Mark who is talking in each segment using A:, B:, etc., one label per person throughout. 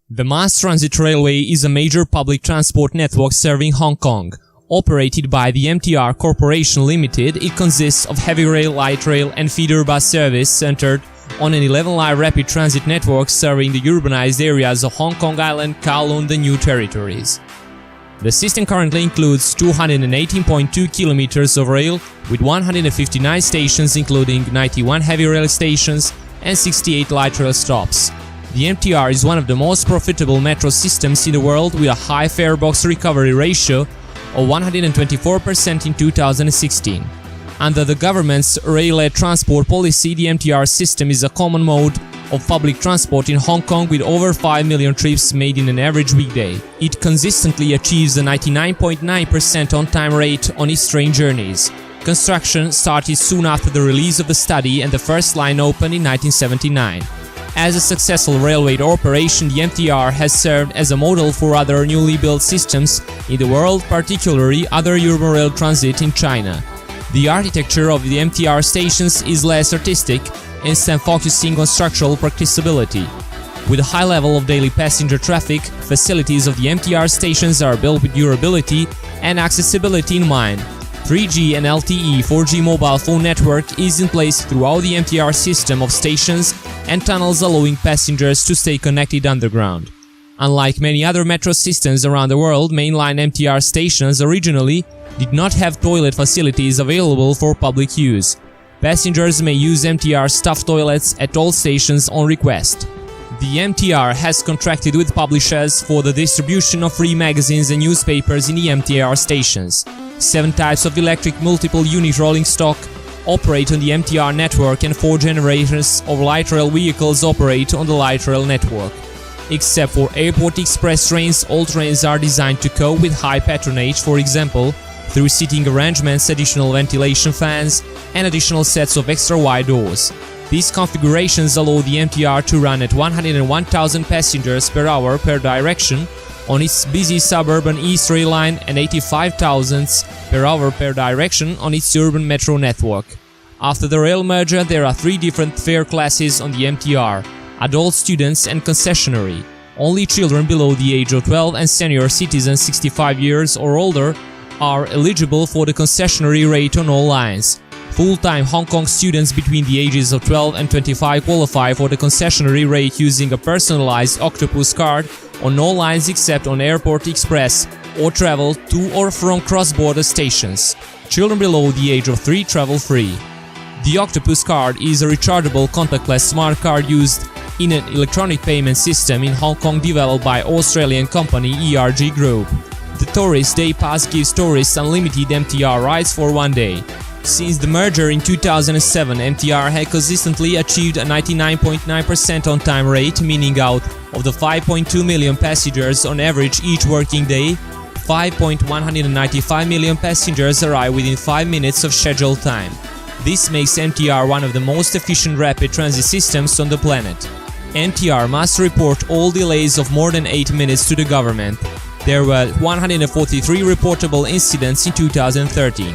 A: The Mass Transit Railway is a major public transport network serving Hong Kong. Operated by the MTR Corporation Limited, it consists of heavy rail, light rail and feeder bus service centered on an 11-line rapid transit network serving the urbanized areas of Hong Kong Island, Kowloon, the New Territories. The system currently includes 218.2 kilometers of rail with 159 stations, including 91 heavy rail stations and 68 light rail stops. The MTR is one of the most profitable metro systems in the world, with a high fare box recovery ratio of 124% in 2016. Under the government's rail-led transport policy, the MTR system is a common mode of public transport in Hong Kong, with over 5 million trips made in an average weekday. It consistently achieves a 99.9% on-time rate on its train journeys. Construction started soon after the release of the study, and the first line opened in 1979. As a successful railway operation, the MTR has served as a model for other newly built systems in the world, particularly other urban rail transit in China. The architecture of the MTR stations is less artistic, instead focusing on structural practicability. With a high level of daily passenger traffic, facilities of the MTR stations are built with durability and accessibility in mind. 3G and LTE 4G mobile phone network is in place throughout the MTR system of stations and tunnels, allowing passengers to stay connected underground. Unlike many other metro systems around the world, mainline MTR stations originally did not have toilet facilities available for public use. Passengers may use MTR staff toilets at all stations on request. The MTR has contracted with publishers for the distribution of free magazines and newspapers in the MTR stations. 7 types of electric multiple unit rolling stock operate on the MTR network, and 4 generators of light rail vehicles operate on the light rail network. Except for airport express trains, all trains are designed to cope with high patronage, for example, through seating arrangements, additional ventilation fans, and additional sets of extra wide doors. These configurations allow the MTR to run at 101,000 passengers per hour per direction on its busy suburban East Rail Line and 85,000 per hour per direction on its urban metro network. After the rail merger, there are 3 different fare classes on the MTR: adult, students and concessionary. Only children below the age of 12 and senior citizens 65 years or older are eligible for the concessionary rate on all lines. Full-time Hong Kong students between the ages of 12 and 25 qualify for the concessionary rate using a personalized Octopus card on all lines except on Airport Express, or travel to or from cross-border stations. Children below the age of 3 travel free. The Octopus card is a rechargeable contactless smart card used in an electronic payment system in Hong Kong developed by Australian company ERG Group. The Tourist Day Pass gives tourists unlimited MTR rides for 1 day. Since the merger in 2007, MTR had consistently achieved a 99.9% on-time rate, meaning out of the 5.2 million passengers on average each working day, 5.195 million passengers arrive within 5 minutes of scheduled time. This makes MTR one of the most efficient rapid transit systems on the planet. MTR must report all delays of more than 8 minutes to the government. There were 143 reportable incidents in 2013.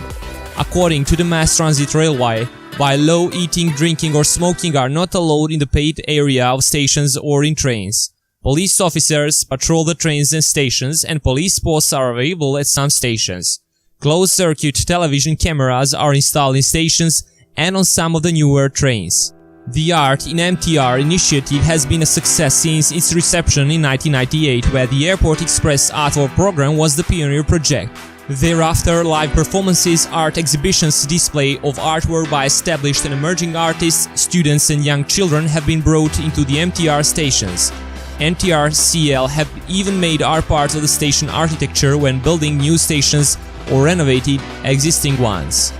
A: According to the Mass Transit Railway, while law, eating, drinking or smoking are not allowed in the paid area of stations or in trains. Police officers patrol the trains and stations, and police posts are available at some stations. Closed-circuit television cameras are installed in stations and on some of the newer trains. The Art in MTR initiative has been a success since its reception in 1998, where the Airport Express artwork program was the pioneer project. Thereafter, live performances, art exhibitions, display of artwork by established and emerging artists, students and young children have been brought into the MTR stations. MTR CL have even made art part of the station architecture when building new stations or renovated existing ones.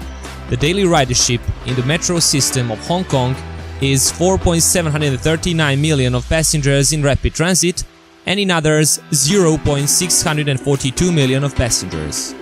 A: The daily ridership in the metro system of Hong Kong is 4.739 million of passengers in rapid transit, and in others 0.642 million of passengers.